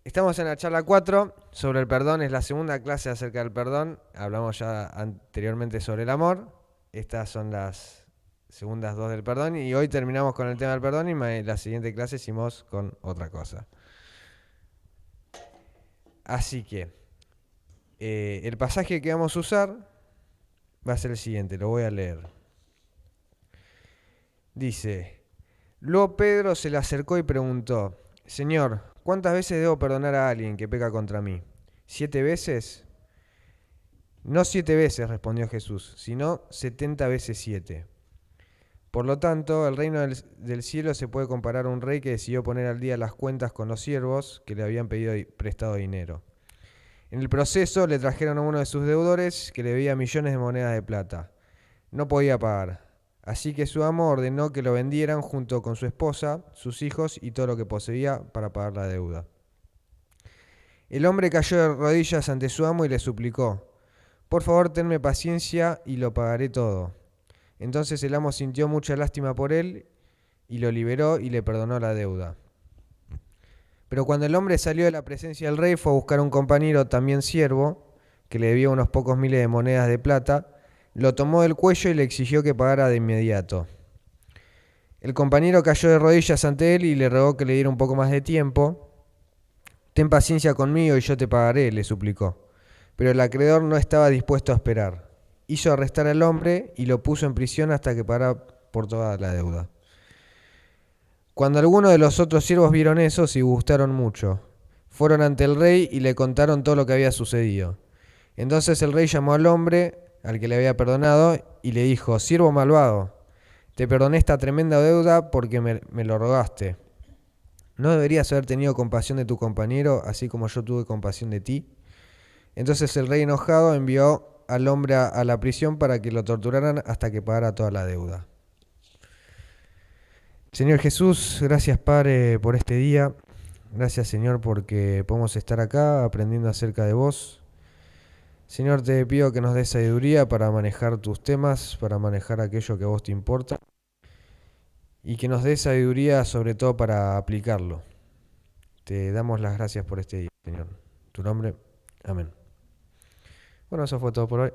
Estamos en la charla 4 sobre el perdón, es la segunda clase acerca del perdón. Hablamos ya anteriormente sobre el amor. Estas son las segundas dos del perdón y hoy terminamos con el tema del perdón y la siguiente clase hicimos con otra cosa. Así que el pasaje que vamos a usar va a ser el siguiente, lo voy a leer. Dice, luego Pedro se le acercó y preguntó, Señor, ¿cuántas veces debo perdonar a alguien que peca contra mí? ¿7 veces? No 7 veces, respondió Jesús, sino 70 veces 7. Por lo tanto, el reino del cielo se puede comparar a un rey que decidió poner al día las cuentas con los siervos que le habían pedido prestado dinero. En el proceso le trajeron a uno de sus deudores que le debía millones de monedas de plata. No podía pagar, así que su amo ordenó que lo vendieran junto con su esposa, sus hijos y todo lo que poseía para pagar la deuda. El hombre cayó de rodillas ante su amo y le suplicó, por favor, tenme paciencia y lo pagaré todo. Entonces el amo sintió mucha lástima por él y lo liberó y le perdonó la deuda. Pero cuando el hombre salió de la presencia del rey fue a buscar a un compañero también siervo, que le debía unos pocos miles de monedas de plata, lo tomó del cuello y le exigió que pagara de inmediato. El compañero cayó de rodillas ante él y le rogó que le diera un poco más de tiempo. Ten paciencia conmigo y yo te pagaré, le suplicó. Pero el acreedor no estaba dispuesto a esperar. Hizo arrestar al hombre y lo puso en prisión hasta que pagara por toda la deuda. Cuando algunos de los otros siervos vieron eso, se gustaron mucho. Fueron ante el rey y le contaron todo lo que había sucedido. Entonces el rey llamó al hombre, al que le había perdonado, y le dijo, siervo malvado, te perdoné esta tremenda deuda porque me lo rogaste. ¿No deberías haber tenido compasión de tu compañero, así como yo tuve compasión de ti? Entonces el rey enojado envió al hombre a la prisión para que lo torturaran hasta que pagara toda la deuda. Señor Jesús, gracias Padre por este día. Gracias Señor porque podemos estar acá aprendiendo acerca de vos. Señor, te pido que nos des sabiduría para manejar tus temas, para manejar aquello que a vos te importa. Y que nos des sabiduría sobre todo para aplicarlo. Te damos las gracias por este día, Señor. En tu nombre, amén. Bueno, eso fue todo por hoy.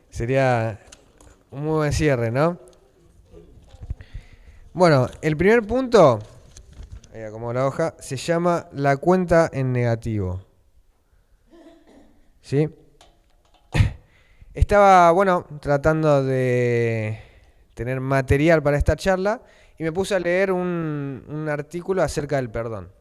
Sería un muy buen cierre, ¿no? Bueno, el primer punto, ahí acomodo la hoja, se llama la cuenta en negativo. ¿Sí? Estaba, bueno, tratando de tener material para esta charla y me puse a leer un artículo acerca del perdón.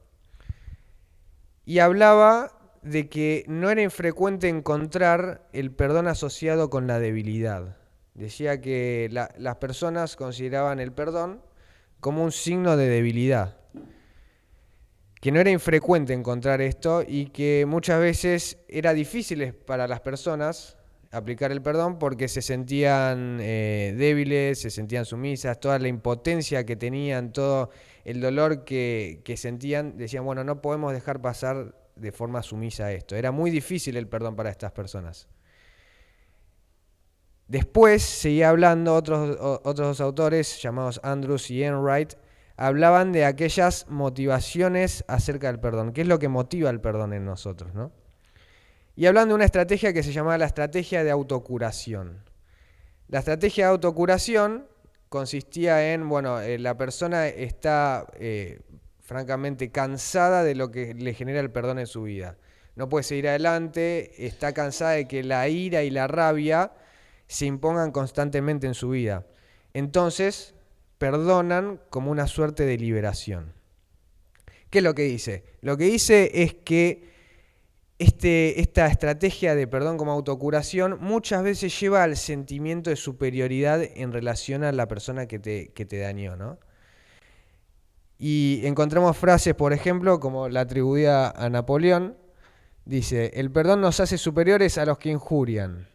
Y hablaba de que no era infrecuente encontrar el perdón asociado con la debilidad. Decía que las personas consideraban el perdón como un signo de debilidad. Que no era infrecuente encontrar esto y que muchas veces era difícil para las personas aplicar el perdón porque se sentían débiles, se sentían sumisas, toda la impotencia que tenían, todo el dolor que sentían, decían, bueno, no podemos dejar pasar de forma sumisa esto. Era muy difícil el perdón para estas personas. Después seguía hablando otros dos autores llamados Andrews y Enright, hablaban de aquellas motivaciones acerca del perdón. ¿Qué es lo que motiva el perdón en nosotros, ¿no? Y hablan de una estrategia que se llamaba la estrategia de autocuración. La estrategia de autocuración consistía en, bueno, la persona está francamente cansada de lo que le genera el perdón en su vida. No puede seguir adelante, está cansada de que la ira y la rabia se impongan constantemente en su vida. Entonces, perdonan como una suerte de liberación. ¿Qué es lo que dice? Lo que dice es que esta estrategia de perdón como autocuración muchas veces lleva al sentimiento de superioridad en relación a la persona que te dañó, ¿no? Y encontramos frases, por ejemplo, como la atribuida a Napoleón. Dice, el perdón nos hace superiores a los que injurian.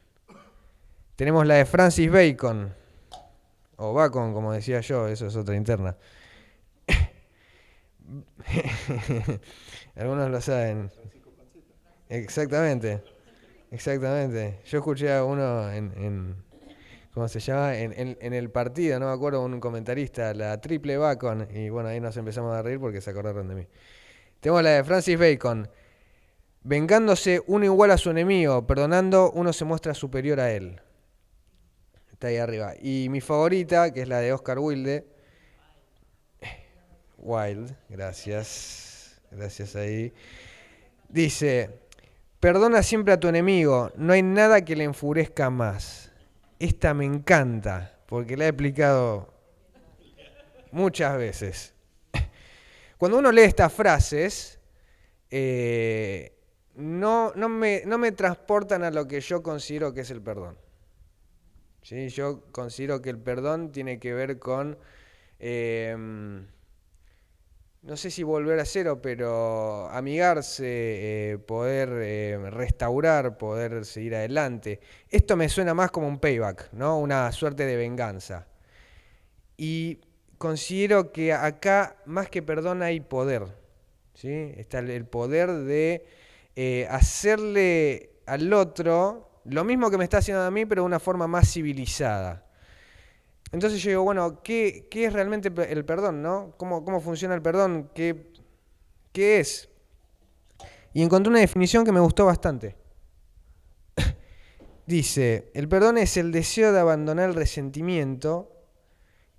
Tenemos la de Francis Bacon, o Bacon, como decía yo, eso es otra interna. Algunos lo saben. Exactamente, exactamente. Yo escuché a uno ¿cómo se llama? En el partido, no me acuerdo, un comentarista, la triple Bacon, y bueno, ahí nos empezamos a reír porque se acordaron de mí. Tenemos la de Francis Bacon. Vengándose uno igual a su enemigo, perdonando uno se muestra superior a él. Está ahí arriba. Y mi favorita, que es la de Oscar Wilde. Wilde, gracias. Gracias ahí. Dice, perdona siempre a tu enemigo, no hay nada que le enfurezca más. Esta me encanta, porque la he explicado muchas veces. Cuando uno lee estas frases, no me transportan a lo que yo considero que es el perdón. ¿Sí? Yo considero que el perdón tiene que ver con, no sé si volver a cero, pero amigarse, poder restaurar, poder seguir adelante. Esto me suena más como un payback, ¿no? Una suerte de venganza. Y considero que acá, más que perdón, hay poder. ¿Sí? Está el poder de hacerle al otro lo mismo que me está haciendo a mí, pero de una forma más civilizada. Entonces yo digo, bueno, ¿qué es realmente el perdón, no? ¿Cómo funciona el perdón? ¿Qué es? Y encontré una definición que me gustó bastante. Dice, el perdón es el deseo de abandonar el resentimiento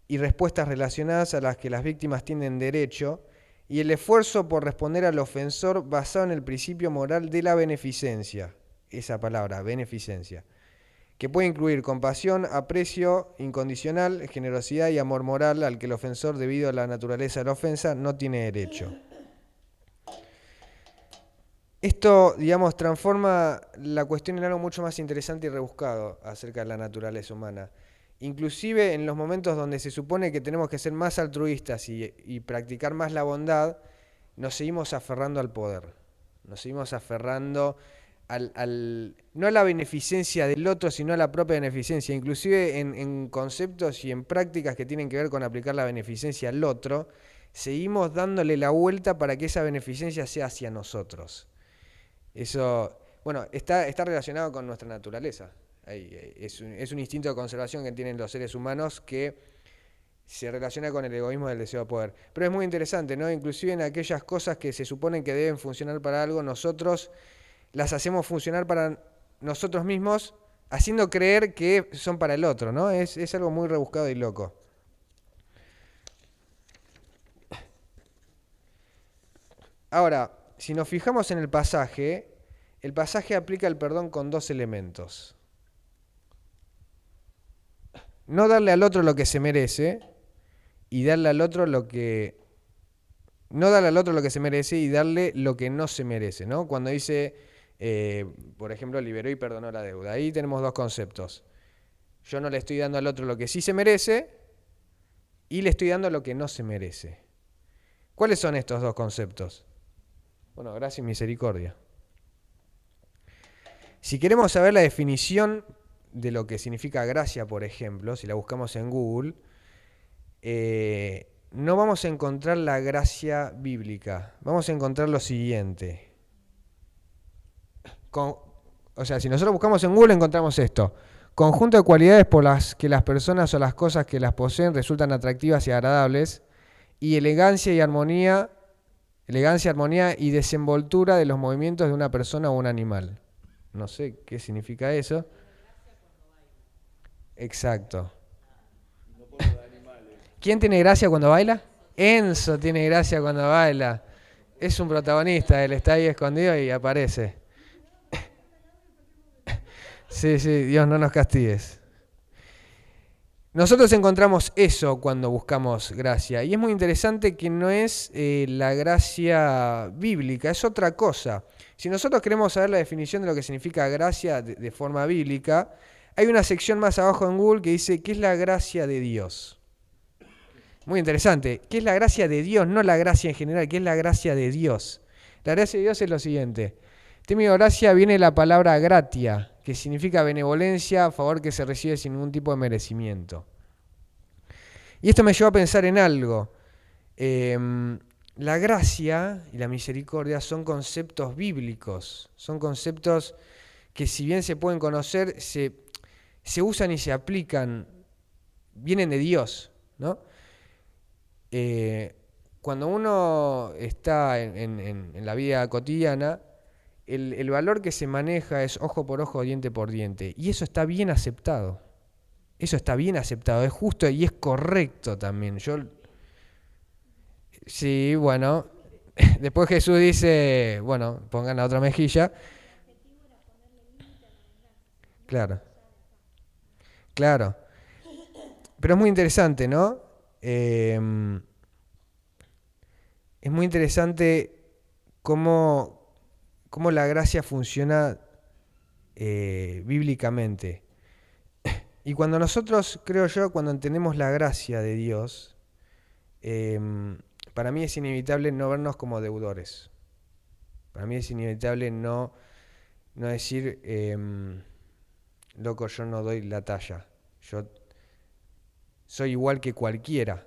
y respuestas relacionadas a las que las víctimas tienen derecho, y el esfuerzo por responder al ofensor basado en el principio moral de la beneficencia. Esa palabra, beneficencia. Que puede incluir compasión, aprecio incondicional, generosidad y amor moral al que el ofensor, debido a la naturaleza de la ofensa, no tiene derecho. Esto, digamos, transforma la cuestión en algo mucho más interesante y rebuscado acerca de la naturaleza humana. Inclusive en los momentos donde se supone que tenemos que ser más altruistas y practicar más la bondad, nos seguimos aferrando al poder. Nos seguimos aferrando no a la beneficencia del otro, sino a la propia beneficencia. Inclusive en conceptos y en prácticas que tienen que ver con aplicar la beneficencia al otro, seguimos dándole la vuelta para que esa beneficencia sea hacia nosotros. Eso, bueno, está relacionado con nuestra naturaleza. Es un instinto de conservación que tienen los seres humanos que se relaciona con el egoísmo del deseo de poder. Pero es muy interesante, ¿no? Inclusive en aquellas cosas que se suponen que deben funcionar para algo, nosotros las hacemos funcionar para nosotros mismos, haciendo creer que son para el otro, ¿no? Es algo muy rebuscado y loco. Ahora, si nos fijamos en el pasaje aplica el perdón con dos elementos. No darle al otro lo que se merece y darle al otro lo que... No darle al otro lo que se merece y darle lo que no se merece, ¿no? Cuando dice, por ejemplo, liberó y perdonó la deuda. Ahí tenemos dos conceptos. Yo no le estoy dando al otro lo que sí se merece y le estoy dando lo que no se merece. ¿Cuáles son estos dos conceptos? Bueno, gracia y misericordia. Si queremos saber la definición de lo que significa gracia, por ejemplo, si la buscamos en Google, no vamos a encontrar la gracia bíblica. Vamos a encontrar lo siguiente. O sea, si nosotros buscamos en Google encontramos esto. Conjunto de cualidades por las que las personas o las cosas que las poseen resultan atractivas y agradables, y elegancia, armonía y desenvoltura de los movimientos de una persona o un animal. No sé qué significa eso. Exacto. ¿Quién tiene gracia cuando baila? Enzo tiene gracia cuando baila. Es un protagonista, él está ahí escondido y aparece. Sí, Dios no nos castigues. Nosotros encontramos eso cuando buscamos gracia. Y es muy interesante que no es la gracia bíblica, es otra cosa. Si nosotros queremos saber la definición de lo que significa gracia de forma bíblica, hay una sección más abajo en Google que dice, ¿qué es la gracia de Dios? Muy interesante. ¿Qué es la gracia de Dios? No la gracia en general, ¿qué es la gracia de Dios? La gracia de Dios es lo siguiente. Término gracia viene la palabra gratia, que significa benevolencia, favor que se recibe sin ningún tipo de merecimiento. Y esto me llevó a pensar en algo. La gracia y la misericordia son conceptos bíblicos, son conceptos que si bien se pueden conocer, se usan y se aplican, vienen de Dios, ¿no? Cuando uno está en la vida cotidiana, el valor que se maneja es ojo por ojo, diente por diente. Y eso está bien aceptado. Eso está bien aceptado, es justo y es correcto también. Sí, bueno. Después Jesús dice, bueno, pongan la otra mejilla. Claro, claro. Pero es muy interesante, ¿no? Es muy interesante cómo, cómo la gracia funciona bíblicamente. Y cuando nosotros, creo yo, cuando entendemos la gracia de Dios, para mí es inevitable no vernos como deudores. Para mí es inevitable no decir, loco, yo no doy la talla. Yo soy igual que cualquiera.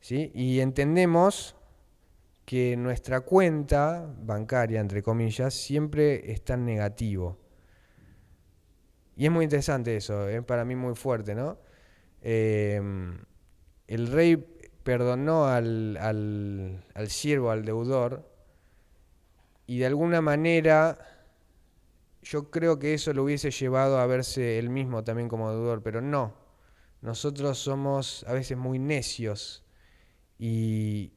¿Sí? Y entendemos que nuestra cuenta bancaria, entre comillas, siempre está en negativo. Y es muy interesante eso, es para mí muy fuerte, ¿no? Eh, el rey perdonó al siervo, al deudor, y de alguna manera yo creo que eso lo hubiese llevado a verse él mismo también como deudor, pero no. Nosotros somos a veces muy necios y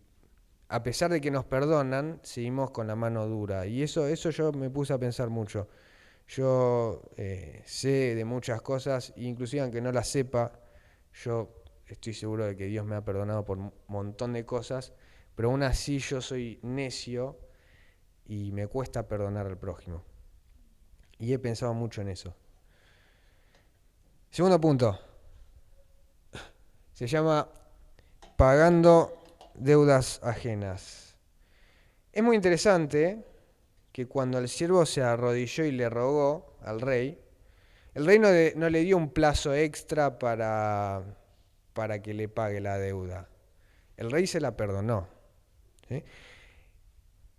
a pesar de que nos perdonan, seguimos con la mano dura. Y eso yo me puse a pensar mucho. Yo sé de muchas cosas, inclusive aunque no las sepa, yo estoy seguro de que Dios me ha perdonado por un montón de cosas, pero aún así yo soy necio y me cuesta perdonar al prójimo. Y he pensado mucho en eso. Segundo punto, se llama pagando deudas ajenas. Es muy interesante que cuando el siervo se arrodilló y le rogó al rey, el rey no le dio un plazo extra para que le pague la deuda. El rey se la perdonó. ¿Sí?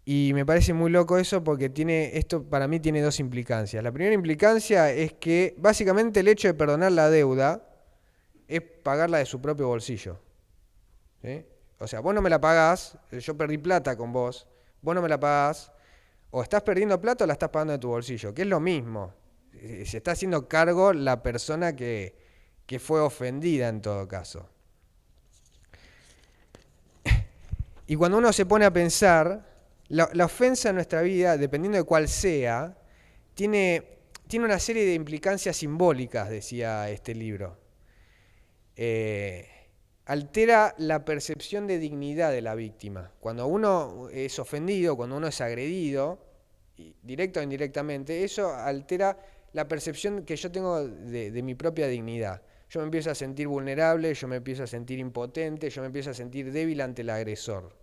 Y me parece muy loco eso porque esto para mí tiene dos implicancias. La primera implicancia es que básicamente el hecho de perdonar la deuda es pagarla de su propio bolsillo. ¿Sí? O sea, vos no me la pagás, yo perdí plata con vos no me la pagás, o estás perdiendo plata o la estás pagando de tu bolsillo, que es lo mismo. Se está haciendo cargo la persona que fue ofendida en todo caso. Y cuando uno se pone a pensar, la ofensa en nuestra vida, dependiendo de cuál sea, tiene una serie de implicancias simbólicas, decía este libro. Altera la percepción de dignidad de la víctima. Cuando uno es ofendido, cuando uno es agredido, directa o indirectamente, eso altera la percepción que yo tengo de mi propia dignidad. Yo me empiezo a sentir vulnerable, yo me empiezo a sentir impotente, yo me empiezo a sentir débil ante el agresor.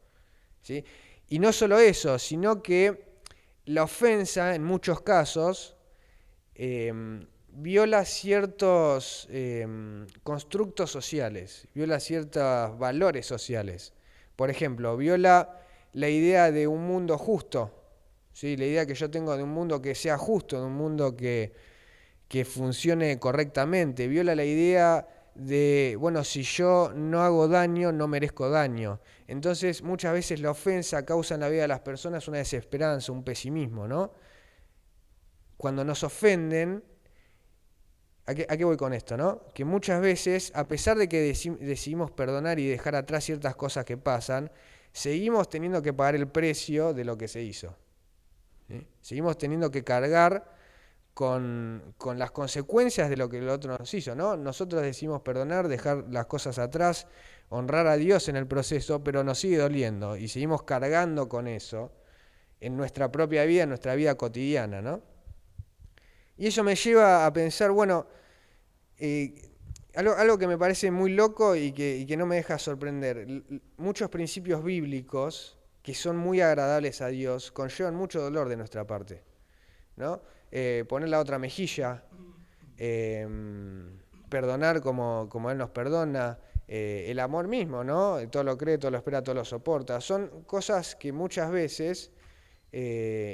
¿Sí? Y no solo eso, sino que la ofensa, en muchos casos, viola ciertos constructos sociales, viola ciertos valores sociales. Por ejemplo, viola la idea de un mundo justo, ¿sí? La idea que yo tengo de un mundo que sea justo, de un mundo que funcione correctamente. Viola la idea de, bueno, si yo no hago daño, no merezco daño. Entonces, muchas veces la ofensa causa en la vida de las personas una desesperanza, un pesimismo, ¿no? Cuando nos ofenden, ¿a qué voy con esto, no? Que muchas veces, a pesar de que decidimos perdonar y dejar atrás ciertas cosas que pasan, seguimos teniendo que pagar el precio de lo que se hizo. ¿Sí? Seguimos teniendo que cargar con las consecuencias de lo que el otro nos hizo, ¿no? Nosotros decidimos perdonar, dejar las cosas atrás, honrar a Dios en el proceso, pero nos sigue doliendo y seguimos cargando con eso en nuestra propia vida, en nuestra vida cotidiana, ¿no? Y eso me lleva a pensar, bueno, algo que me parece muy loco y que no me deja sorprender. Muchos principios bíblicos que son muy agradables a Dios conllevan mucho dolor de nuestra parte, ¿no? Poner la otra mejilla, perdonar como Él nos perdona, el amor mismo, ¿no? Todo lo cree, todo lo espera, todo lo soporta. Son cosas que muchas veces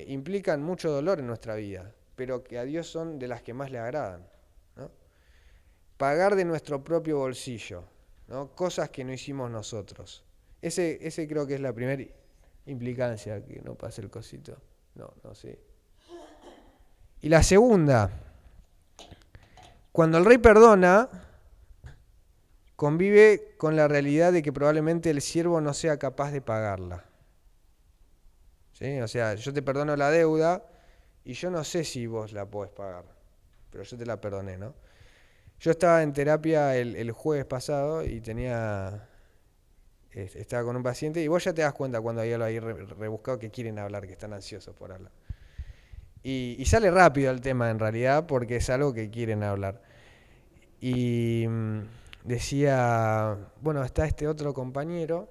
implican mucho dolor en nuestra vida, pero que a Dios son de las que más le agradan, ¿no? pagar de nuestro propio bolsillo, ¿no? Cosas que no hicimos nosotros. Ese creo que es la primera implicancia, que no pase el cosito. No, no sé. Y la segunda, cuando el rey perdona, convive con la realidad de que probablemente el siervo no sea capaz de pagarla. ¿Sí? O sea, yo te perdono la deuda y yo no sé si vos la podés pagar, pero yo te la perdoné, ¿no? Yo estaba en terapia el jueves pasado y estaba con un paciente y vos ya te das cuenta cuando hay algo ahí rebuscado que quieren hablar, que están ansiosos por hablar. Y sale rápido el tema en realidad porque es algo que quieren hablar. Y decía, bueno, está este otro compañero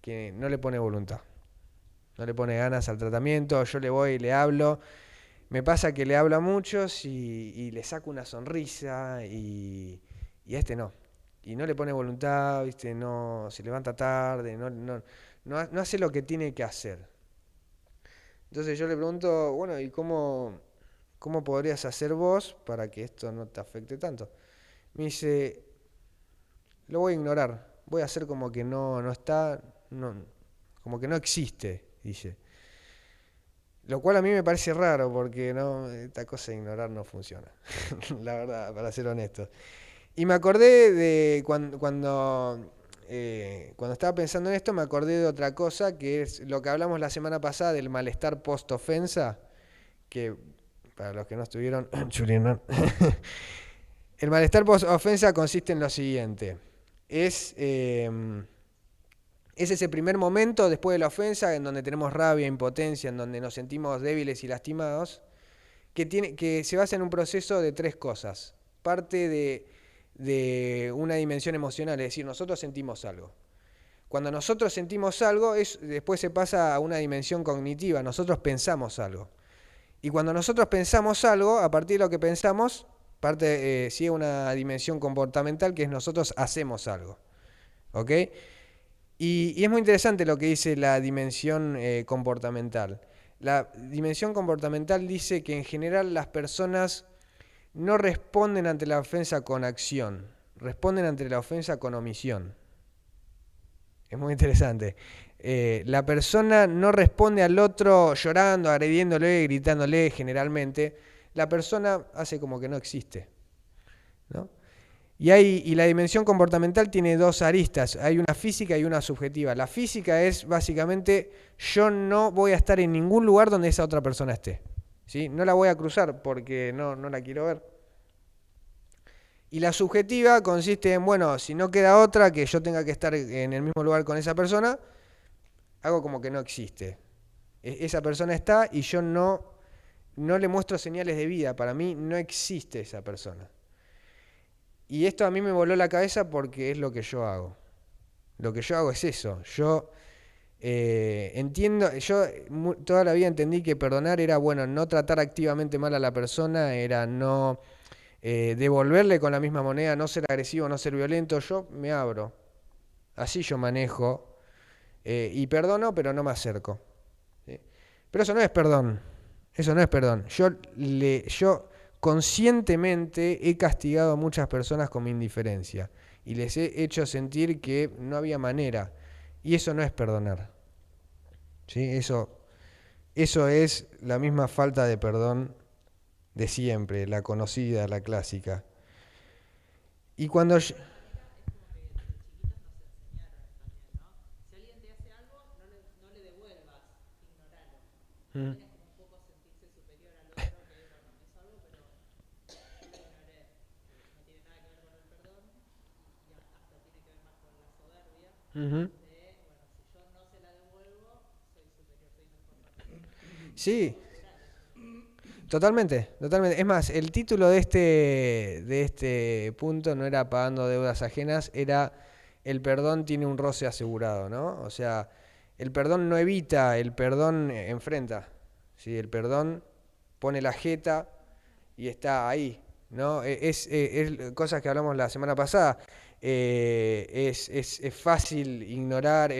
que no le pone voluntad, no le pone ganas al tratamiento, yo le voy y le hablo. Me pasa que le hablo a muchos y le saco una sonrisa y a este no. Y no le pone voluntad, ¿viste? No, se levanta tarde, no hace lo que tiene que hacer. Entonces yo le pregunto, bueno, ¿y cómo podrías hacer vos para que esto no te afecte tanto? Me dice, lo voy a ignorar, voy a hacer como que no está, como que no existe, dice. Lo cual a mí me parece raro porque no, esta cosa de ignorar no funciona, la verdad, para ser honesto. Y me acordé de cuando estaba pensando en esto, me acordé de otra cosa, que es lo que hablamos la semana pasada del malestar post-ofensa, que para los que no estuvieron, Churinan, el malestar post-ofensa consiste en lo siguiente. Es, eh, es ese primer momento después de la ofensa en donde tenemos rabia, impotencia, en donde nos sentimos débiles y lastimados, que se basa en un proceso de tres cosas. Parte de una dimensión emocional, es decir, nosotros sentimos algo. Cuando nosotros sentimos algo, después se pasa a una dimensión cognitiva, nosotros pensamos algo. Y cuando nosotros pensamos algo, a partir de lo que pensamos, sigue una dimensión comportamental, que es nosotros hacemos algo. ¿Ok? Y es muy interesante lo que dice la dimensión comportamental. La dimensión comportamental dice que en general las personas no responden ante la ofensa con acción, responden ante la ofensa con omisión. Es muy interesante. La persona no responde al otro llorando, agrediéndole, gritándole generalmente. La persona hace como que no existe, ¿no? Y la dimensión comportamental tiene dos aristas, hay una física y una subjetiva. La física es básicamente yo no voy a estar en ningún lugar donde esa otra persona esté, ¿sí? No la voy a cruzar porque no la quiero ver. Y la subjetiva consiste en, bueno, si no queda otra que yo tenga que estar en el mismo lugar con esa persona, hago como que no existe. Esa persona está y yo no le muestro señales de vida, para mí no existe esa persona. Y esto a mí me voló la cabeza porque es lo que yo hago. Lo que yo hago es eso. Yo entiendo, toda la vida entendí que perdonar era, bueno, no tratar activamente mal a la persona, era no devolverle con la misma moneda, no ser agresivo, no ser violento. Yo me abro. Así yo manejo. Y perdono, pero no me acerco. ¿Sí? Pero eso no es perdón. Eso no es perdón. Yo conscientemente he castigado a muchas personas con mi indiferencia y les he hecho sentir que no había manera. Y eso no es perdonar. ¿Sí? Eso es la misma falta de perdón de siempre, la conocida, la clásica. Y cuando yo- Mm. Ujú. Sí, totalmente, totalmente. Es más, el título de este punto no era pagando deudas ajenas, era el perdón tiene un roce asegurado, ¿no? O sea, el perdón no evita, el perdón enfrenta. ¿Sí? El perdón pone la jeta y está ahí, ¿no? Es cosas que hablamos la semana pasada. Es fácil ignorar,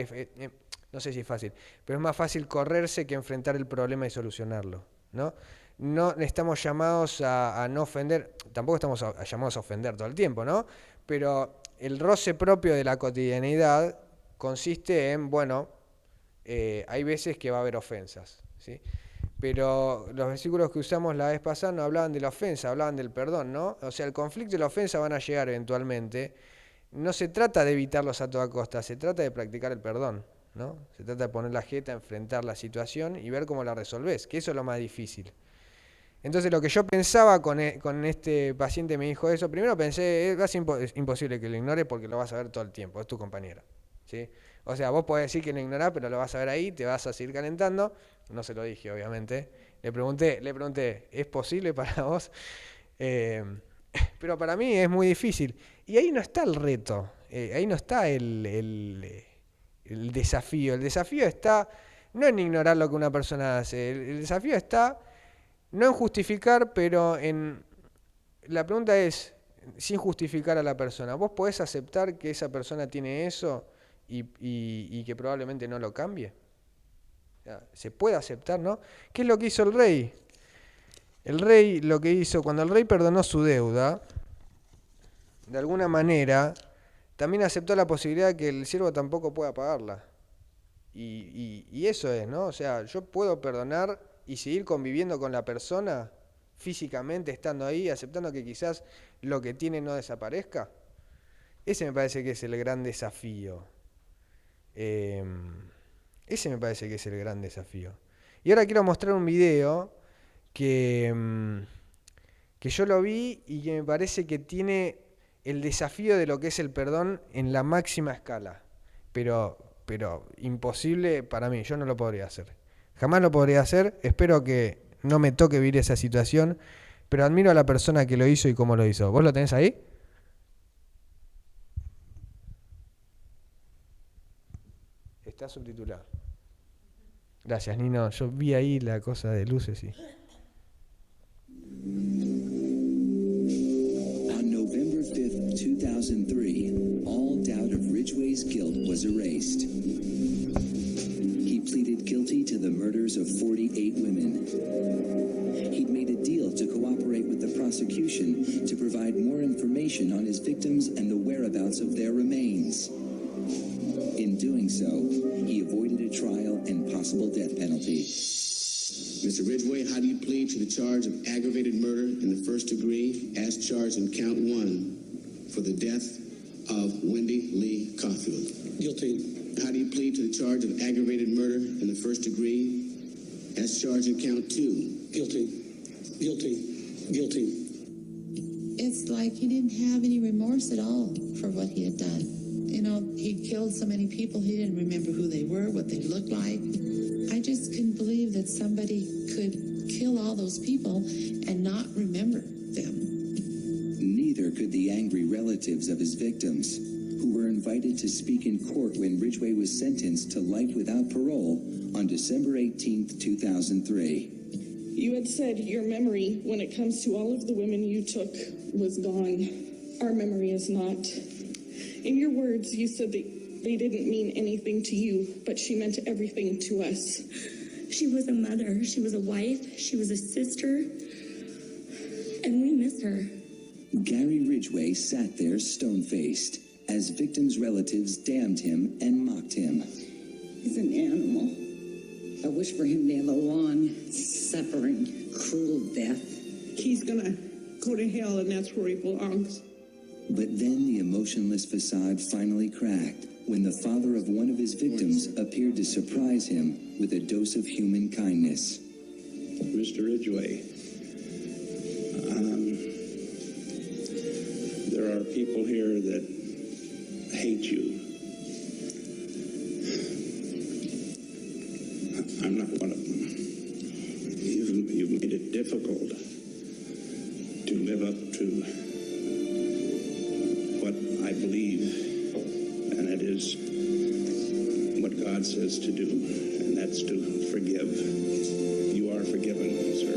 no sé si es fácil, pero es más fácil correrse que enfrentar el problema y solucionarlo, ¿no? no estamos llamados a no ofender, tampoco estamos llamados a ofender todo el tiempo, ¿no? Pero el roce propio de la cotidianidad consiste en, bueno, hay veces que va a haber ofensas, ¿sí? Pero los versículos que usamos la vez pasada no hablaban de la ofensa, hablaban del perdón, ¿no? O sea, el conflicto y la ofensa van a llegar eventualmente. No se trata de evitarlos a toda costa, se trata de practicar el perdón, ¿no? Se trata de poner la jeta, enfrentar la situación y ver cómo la resolvés, que eso es lo más difícil. Entonces lo que yo pensaba con este paciente me dijo eso, primero pensé, es imposible que lo ignore porque lo vas a ver todo el tiempo, es tu compañero, ¿sí? O sea, vos podés decir que lo ignorás, pero lo vas a ver ahí, te vas a seguir calentando. No se lo dije, obviamente. Le pregunté, ¿es posible para vos? Eh, pero para mí es muy difícil. Y ahí no está el reto, ahí no está el desafío. El desafío está no en ignorar lo que una persona hace, el desafío está no en justificar, pero en... La pregunta es, sin justificar a la persona, ¿vos podés aceptar que esa persona tiene eso y que probablemente no lo cambie? O sea, se puede aceptar, ¿no? ¿Qué es lo que hizo el rey? El rey lo que hizo, cuando el rey perdonó su deuda, de alguna manera, también aceptó la posibilidad de que el siervo tampoco pueda pagarla. Y eso es, ¿no? O sea, yo puedo perdonar y seguir conviviendo con la persona físicamente, estando ahí, aceptando que quizás lo que tiene no desaparezca. Ese me parece que es el gran desafío. Eh, Ese me parece que es el gran desafío. Y ahora quiero mostrar un video que, que yo lo vi y que me parece que tiene el desafío de lo que es el perdón en la máxima escala. Pero imposible para mí, yo no lo podría hacer. Jamás lo podría hacer, espero que no me toque vivir esa situación, pero admiro a la persona que lo hizo y cómo lo hizo. ¿Vos lo tenés ahí? Está subtitulado. Gracias, Nino. Yo vi ahí la cosa de luces y... On November 5th, 2003, all doubt of Ridgway's guilt was erased. He pleaded guilty to the murders of 48 women. He'd made a deal to cooperate with the prosecution to provide more information on his victims and the whereabouts of their remains. In doing so, he avoided a trial and possible death penalty. Mr. Ridgway, how do you plead to the charge of aggravated murder in the first degree as charged in count 1 for the death of Wendy Lee Caulfield? Guilty. How do you plead to the charge of aggravated murder in the first degree as charged in count 2? Guilty. Guilty. Guilty. It's like he didn't have any remorse at all for what he had done. You know, he killed so many people, he didn't remember who they were, what they looked like. I just couldn't believe that somebody could kill all those people and not remember them. Neither could the angry relatives of his victims, who were invited to speak in court when Ridgway was sentenced to life without parole on December 18th, 2003. You had said your memory, when it comes to all of the women you took, was gone. Our memory is not. In your words, you said that they didn't mean anything to you, but she meant everything to us. She was a mother, she was a wife, she was a sister, and we miss her. Gary Ridgway sat there stone-faced as victims' relatives damned him and mocked him. He's an animal. I wish for him to have a long, suffering, cruel death. He's gonna go to hell, and that's where he belongs. But then the emotionless facade finally cracked when the father of one of his victims appeared to surprise him with a dose of human kindness. Mr. Ridgway, there are people here that hate you. I'm not one of them. You've made it difficult to live up to what I believe, and that is what God says to do, and that's to forgive. You are forgiven, sir.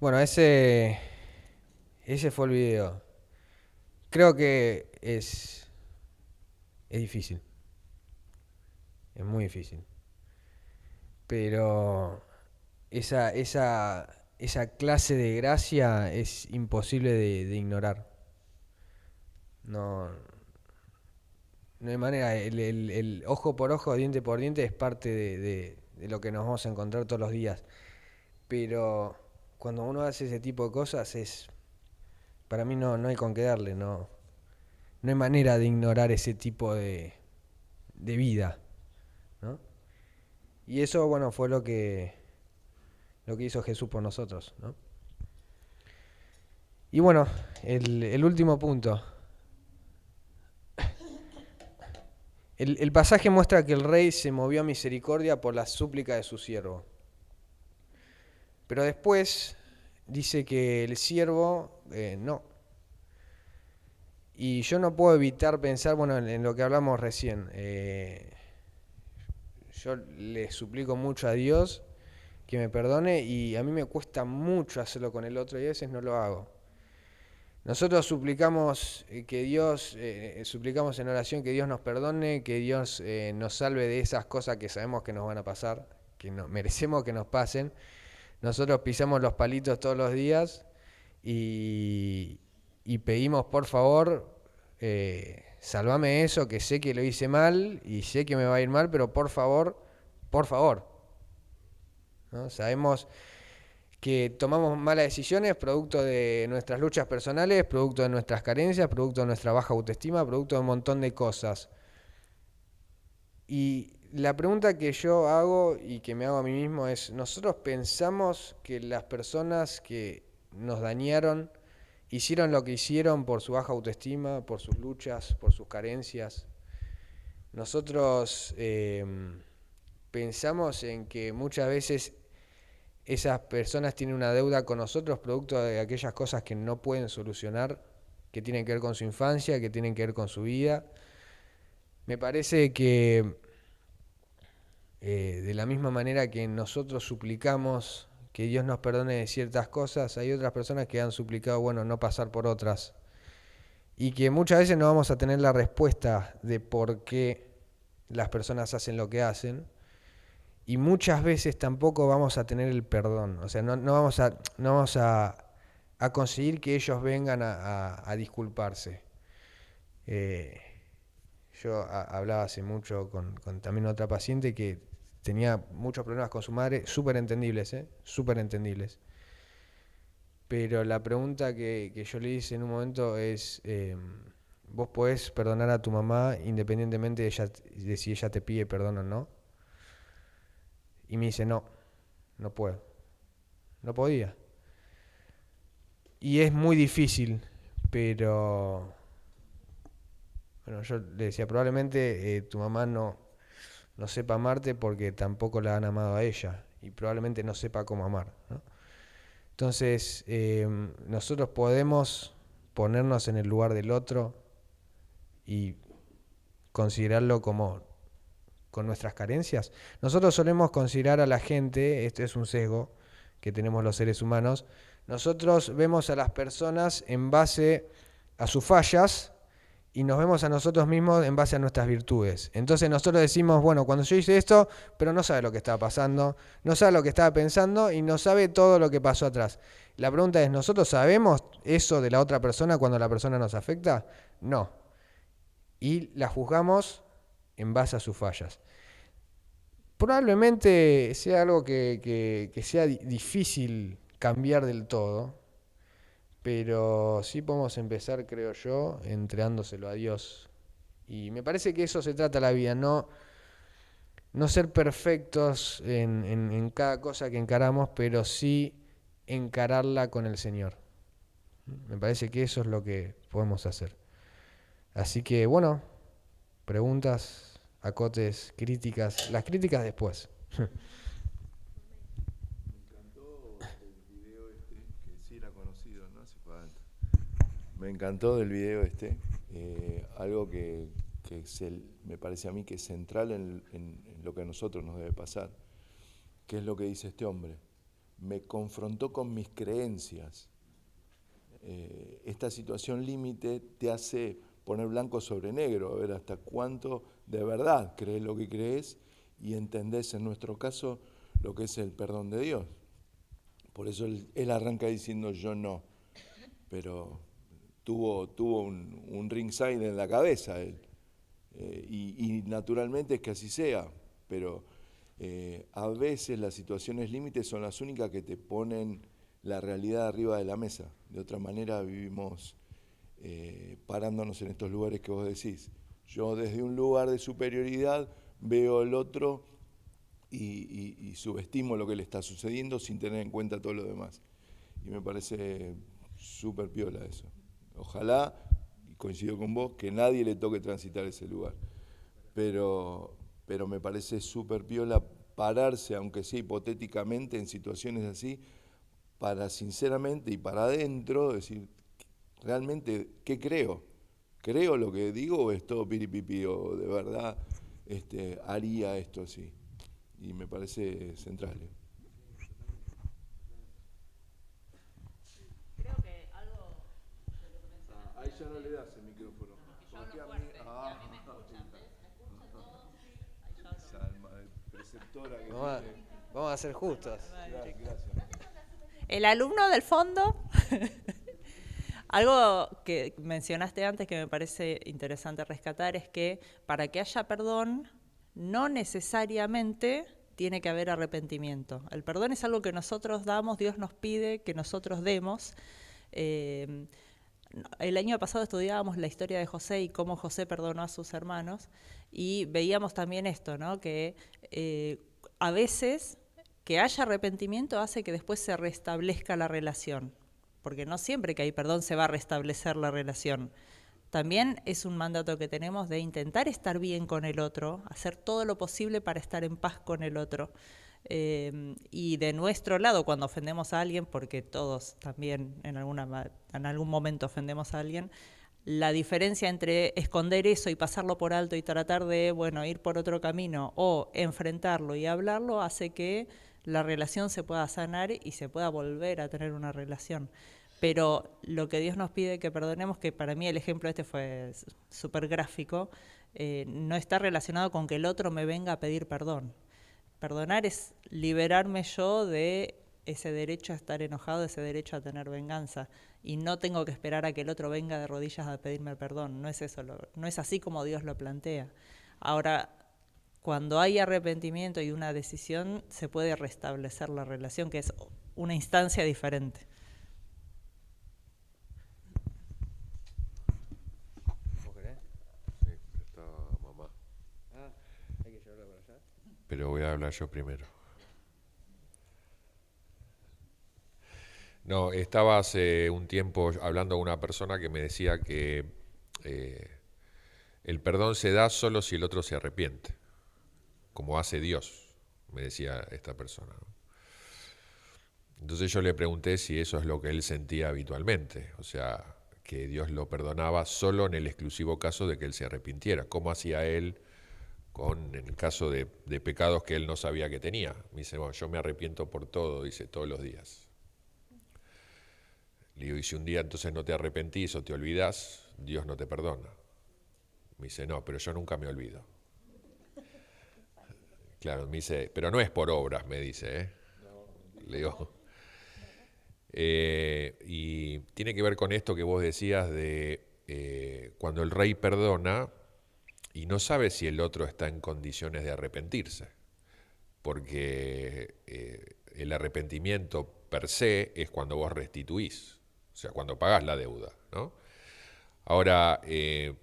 Bueno, ese fue el video. Creo que es difícil, es muy difícil. Pero esa clase de gracia es imposible de ignorar. No, no hay manera. El ojo por ojo, diente por diente es parte de lo que nos vamos a encontrar todos los días. Pero cuando uno hace ese tipo de cosas, para mí no hay con qué darle, no hay manera de ignorar ese tipo de vida, ¿no? Y eso, bueno, fue lo que hizo Jesús por nosotros, ¿no? Y bueno, el último punto. El pasaje muestra que el rey se movió a misericordia por la súplica de su siervo. Pero después dice que el siervo no. Y yo no puedo evitar pensar, bueno, en lo que hablamos recién. Yo le suplico mucho a Dios que me perdone y a mí me cuesta mucho hacerlo con el otro y a veces no lo hago. Nosotros suplicamos suplicamos en oración que Dios nos perdone, que Dios nos salve de esas cosas que sabemos que nos van a pasar, que merecemos que nos pasen. Nosotros pisamos los palitos todos los días y pedimos, por favor, sálvame eso, que sé que lo hice mal y sé que me va a ir mal, pero por favor, ¿no? Sabemos que tomamos malas decisiones producto de nuestras luchas personales, producto de nuestras carencias, producto de nuestra baja autoestima, producto de un montón de cosas. Y la pregunta que yo hago y que me hago a mí mismo es, ¿nosotros pensamos que las personas que nos dañaron hicieron lo que hicieron por su baja autoestima, por sus luchas, por sus carencias? Nosotros pensamos en que muchas veces esas personas tienen una deuda con nosotros producto de aquellas cosas que no pueden solucionar, que tienen que ver con su infancia, que tienen que ver con su vida. Me parece que de la misma manera que nosotros suplicamos que Dios nos perdone de ciertas cosas, hay otras personas que han suplicado, bueno, no pasar por otras. Y que muchas veces no vamos a tener la respuesta de por qué las personas hacen lo que hacen. Y muchas veces tampoco vamos a tener el perdón. O sea, no vamos a conseguir que ellos vengan a disculparse. Yo hablaba hace mucho con también otra paciente que tenía muchos problemas con su madre, súper entendibles, súper entendibles. Pero la pregunta que yo le hice en un momento es, ¿vos podés perdonar a tu mamá independientemente de si ella te pide perdón o no? Y me dice, no puedo. No podía. Y es muy difícil, pero bueno, yo le decía, probablemente tu mamá no sepa amarte porque tampoco la han amado a ella y probablemente no sepa cómo amar, ¿no? Entonces, nosotros podemos ponernos en el lugar del otro y considerarlo como con nuestras carencias. Nosotros solemos considerar a la gente, este es un sesgo que tenemos los seres humanos, nosotros vemos a las personas en base a sus fallas y nos vemos a nosotros mismos en base a nuestras virtudes. Entonces nosotros decimos, bueno, cuando yo hice esto, pero no sabe lo que estaba pasando, no sabe lo que estaba pensando y no sabe todo lo que pasó atrás. La pregunta es, ¿nosotros sabemos eso de la otra persona cuando la persona nos afecta? No. Y la juzgamos en base a sus fallas. Probablemente sea algo que sea difícil cambiar del todo, pero sí podemos empezar, creo yo, entregándoselo a Dios. Y me parece que eso se trata la vida, no ser perfectos en cada cosa que encaramos, pero sí encararla con el Señor. Me parece que eso es lo que podemos hacer. Así que, bueno, preguntas, acotes, críticas. Las críticas después. Me encantó del video algo que me parece a mí que es central en lo que a nosotros nos debe pasar, que es lo que dice este hombre. me confrontó con mis creencias. Esta situación límite te hace poner blanco sobre negro, a ver hasta cuánto de verdad crees lo que crees y entendés en nuestro caso lo que es el perdón de Dios. Por eso él arranca diciendo yo no, pero tuvo un ringside en la cabeza él. Y naturalmente es que así sea, pero a veces las situaciones límites son las únicas que te ponen la realidad arriba de la mesa. De otra manera vivimos parándonos en estos lugares que vos decís. Yo desde un lugar de superioridad veo el otro y subestimo lo que le está sucediendo sin tener en cuenta todo lo demás. Y me parece súper piola eso. Ojalá, y coincido con vos, que nadie le toque transitar ese lugar. Pero me parece súper piola pararse, aunque sea hipotéticamente, en situaciones así, para sinceramente y para adentro decir, realmente, ¿qué creo? ¿Creo lo que digo o es todo piripipi o de verdad haría esto así? Y me parece central. Creo que algo de lo que mencionaste... Ahí ya no le das el micrófono. Que yo hablo fuerte, y a mí me escuchan, ¿ves? ¿Me escuchan todos? Ahí yo hablo. Esa alma de preceptora que Vamos a ser justos. Gracias. El alumno del fondo. Algo que mencionaste antes que me parece interesante rescatar es que para que haya perdón, no necesariamente tiene que haber arrepentimiento. El perdón es algo que nosotros damos, Dios nos pide que nosotros demos. El año pasado estudiábamos la historia de José y cómo José perdonó a sus hermanos y veíamos también esto, ¿no? Que a veces que haya arrepentimiento hace que después se restablezca la relación, porque no siempre que hay perdón se va a restablecer la relación. También es un mandato que tenemos de intentar estar bien con el otro, hacer todo lo posible para estar en paz con el otro. Y de nuestro lado, cuando ofendemos a alguien, porque todos también en algún momento ofendemos a alguien, la diferencia entre esconder eso y pasarlo por alto y tratar de, ir por otro camino o enfrentarlo y hablarlo hace que la relación se pueda sanar y se pueda volver a tener una relación. Pero lo que Dios nos pide que perdonemos, que para mí el ejemplo este fue súper gráfico, no está relacionado con que el otro me venga a pedir perdón. Perdonar es liberarme yo de ese derecho a estar enojado, de ese derecho a tener venganza. Y no tengo que esperar a que el otro venga de rodillas a pedirme perdón. No es eso, no es así como Dios lo plantea. Ahora, cuando hay arrepentimiento y una decisión, se puede restablecer la relación, que es una instancia diferente. ¿Vos querés? Sí, está mamá. Hay que llevarla para allá. Pero voy a hablar yo primero. No, estaba hace un tiempo hablando con una persona que me decía que el perdón se da solo si el otro se arrepiente, como hace Dios, me decía esta persona. Entonces yo le pregunté si eso es lo que él sentía habitualmente, o sea, que Dios lo perdonaba solo en el exclusivo caso de que él se arrepintiera. ¿Cómo hacía él en el caso de pecados que él no sabía que tenía? Me dice, yo me arrepiento por todo, dice, todos los días. Le digo, y si un día entonces no te arrepentís o te olvidás, Dios no te perdona. Me dice, no, pero yo nunca me olvido. Claro, me dice, pero no es por obras, me dice, Le digo. Y tiene que ver con esto que vos decías de cuando el rey perdona y no sabe si el otro está en condiciones de arrepentirse, porque el arrepentimiento per se es cuando vos restituís, o sea, cuando pagás la deuda, ¿no? Ahora,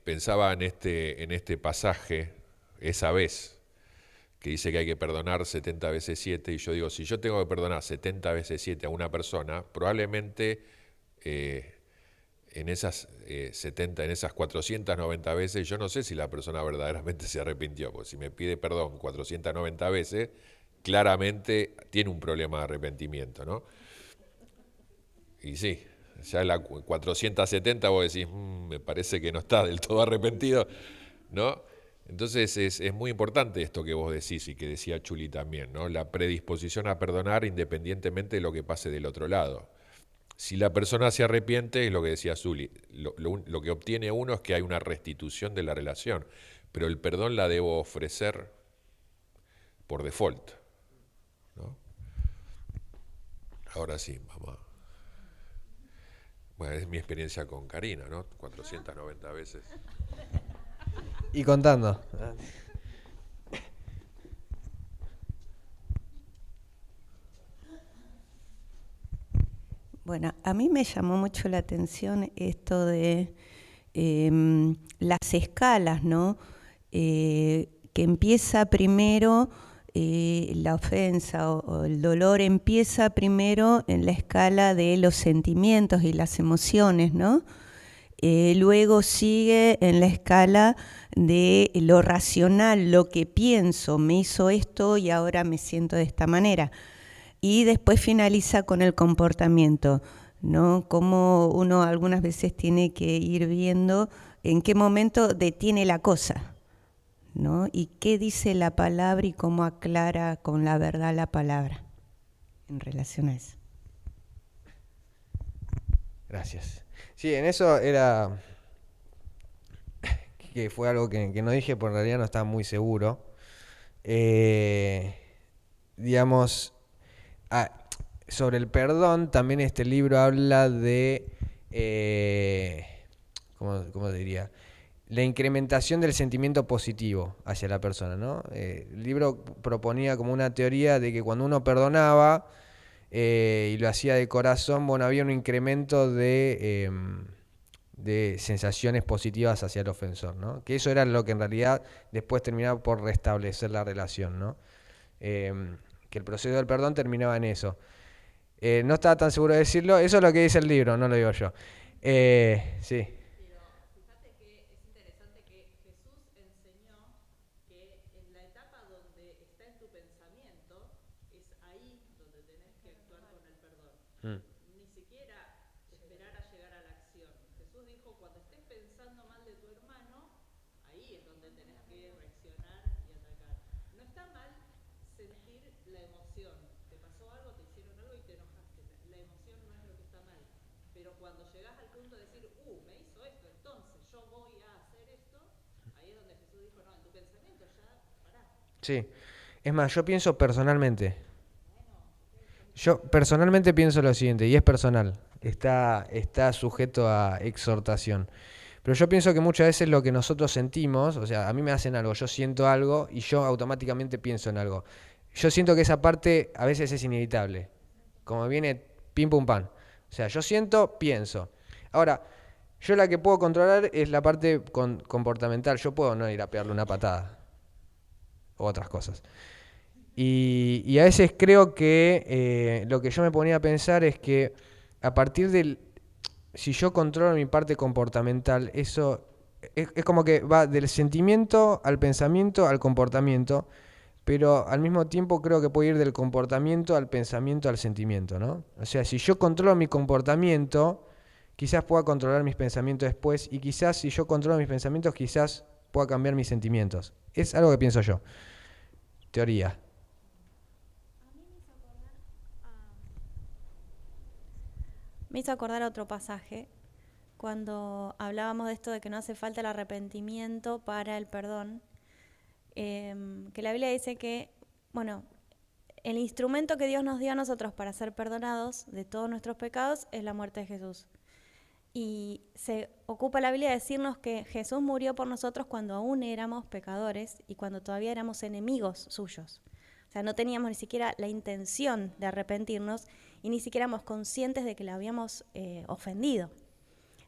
pensaba en este pasaje, esa vez, que dice que hay que perdonar 70 veces 7, y yo digo, si yo tengo que perdonar 70 veces 7 a una persona, probablemente en esas 490 veces, yo no sé si la persona verdaderamente se arrepintió, porque si me pide perdón 490 veces, claramente tiene un problema de arrepentimiento, ¿no? Y sí, ya la 470 vos decís, me parece que no está del todo arrepentido, ¿no? Entonces es muy importante esto que vos decís y que decía Chuli también, ¿no? La predisposición a perdonar independientemente de lo que pase del otro lado. Si la persona se arrepiente, es lo que decía Zuli, lo que obtiene uno es que hay una restitución de la relación, pero el perdón la debo ofrecer por default, ¿no? Ahora sí, vamos. Bueno, es mi experiencia con Karina, ¿no? 490 veces. Y contando. Bueno, a mí me llamó mucho la atención esto de las escalas, ¿no? Que empieza primero la ofensa o el dolor empieza primero en la escala de los sentimientos y las emociones, ¿no? Luego sigue en la escala de lo racional, lo que pienso, me hizo esto y ahora me siento de esta manera. Y después finaliza con el comportamiento, ¿no? Cómo uno algunas veces tiene que ir viendo en qué momento detiene la cosa, ¿no? Y qué dice la palabra y cómo aclara con la verdad la palabra en relación a eso. Gracias. Sí, en eso era que fue algo que no dije, porque en realidad no estaba muy seguro. Digamos, sobre el perdón, también este libro habla de, ¿cómo diría? La incrementación del sentimiento positivo hacia la persona, ¿no? El libro proponía como una teoría de que cuando uno perdonaba y lo hacía de corazón, bueno, había un incremento de sensaciones positivas hacia el ofensor, ¿no? Que eso era lo que en realidad después terminaba por restablecer la relación, ¿no? Que el proceso del perdón terminaba en eso. No estaba tan seguro de decirlo, eso es lo que dice el libro, no lo digo yo. Sí. Ni siquiera esperar a llegar a la acción. Jesús dijo, cuando estés pensando mal de tu hermano, ahí es donde tenés que reaccionar y atacar. No está mal sentir la emoción. Te pasó algo, te hicieron algo y te enojaste. La emoción no es lo que está mal. Pero cuando llegás al punto de decir, me hizo esto, entonces yo voy a hacer esto, ahí es donde Jesús dijo, no, en tu pensamiento ya, pará. Sí. Es más, yo pienso personalmente. Yo personalmente pienso lo siguiente, y es personal, está sujeto a exhortación. Pero yo pienso que muchas veces lo que nosotros sentimos, o sea, a mí me hacen algo, yo siento algo y yo automáticamente pienso en algo. Yo siento que esa parte a veces es inevitable, como viene pim pum pam. O sea, yo siento, pienso. Ahora, yo la que puedo controlar es la parte comportamental, yo puedo no ir a pegarle una patada o otras cosas. Y a veces creo que lo que yo me ponía a pensar es que a partir del... Si yo controlo mi parte comportamental, eso es como que va del sentimiento al pensamiento al comportamiento, pero al mismo tiempo creo que puede ir del comportamiento al pensamiento al sentimiento, ¿no? O sea, si yo controlo mi comportamiento, quizás pueda controlar mis pensamientos después, y quizás si yo controlo mis pensamientos, quizás pueda cambiar mis sentimientos. Es algo que pienso yo. Teoría. Me hizo acordar otro pasaje, cuando hablábamos de esto de que no hace falta el arrepentimiento para el perdón, que la Biblia dice que, bueno, el instrumento que Dios nos dio a nosotros para ser perdonados de todos nuestros pecados es la muerte de Jesús. Y se ocupa la Biblia de decirnos que Jesús murió por nosotros cuando aún éramos pecadores y cuando todavía éramos enemigos suyos. O sea, no teníamos ni siquiera la intención de arrepentirnos y ni siquiera éramos conscientes de que le habíamos ofendido.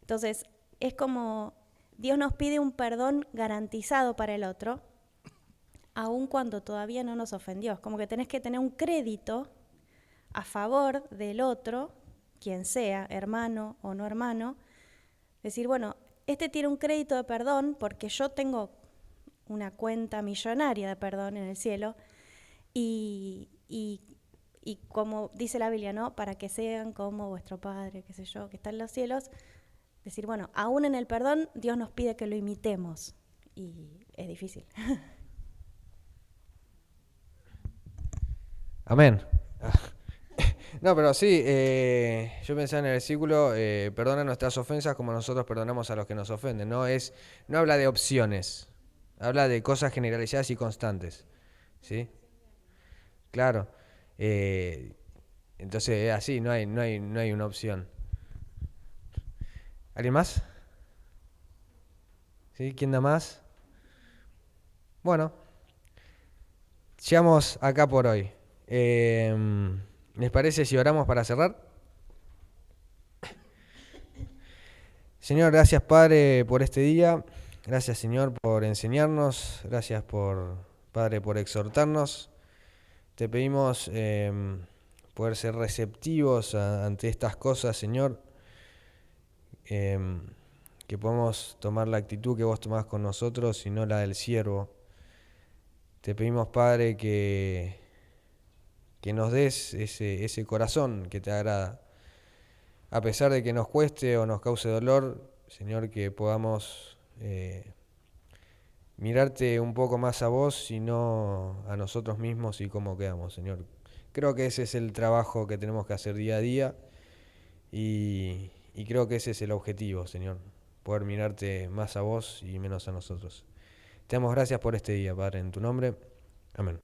Entonces, es como Dios nos pide un perdón garantizado para el otro, aun cuando todavía no nos ofendió. Es como que tenés que tener un crédito a favor del otro, quien sea, hermano o no hermano. Decir, bueno, este tiene un crédito de perdón porque yo tengo una cuenta millonaria de perdón en el cielo. Y como dice la Biblia, ¿no? Para que sean como vuestro Padre, qué sé yo, que está en los cielos. Decir, bueno, aún en el perdón, Dios nos pide que lo imitemos. Y es difícil. Amén. No, pero sí, yo pensaba en el versículo, perdona nuestras ofensas como nosotros perdonamos a los que nos ofenden. No habla de opciones, habla de cosas generalizadas y constantes. ¿Sí? Claro. Entonces es así, no hay una opción. ¿Alguien más? ¿Sí? ¿Quién da más? Bueno, llegamos acá por hoy. ¿Les parece si oramos para cerrar? Señor, gracias Padre por este día. Gracias Señor por enseñarnos. Gracias Padre por exhortarnos. Te pedimos poder ser receptivos ante estas cosas, Señor. Que podamos tomar la actitud que vos tomás con nosotros y no la del siervo. Te pedimos, Padre, que nos des ese corazón que te agrada. A pesar de que nos cueste o nos cause dolor, Señor, que podamos mirarte un poco más a vos y no a nosotros mismos y cómo quedamos, Señor. Creo que ese es el trabajo que tenemos que hacer día a día y creo que ese es el objetivo, Señor. Poder mirarte más a vos y menos a nosotros. Te damos gracias por este día, Padre, en tu nombre. Amén.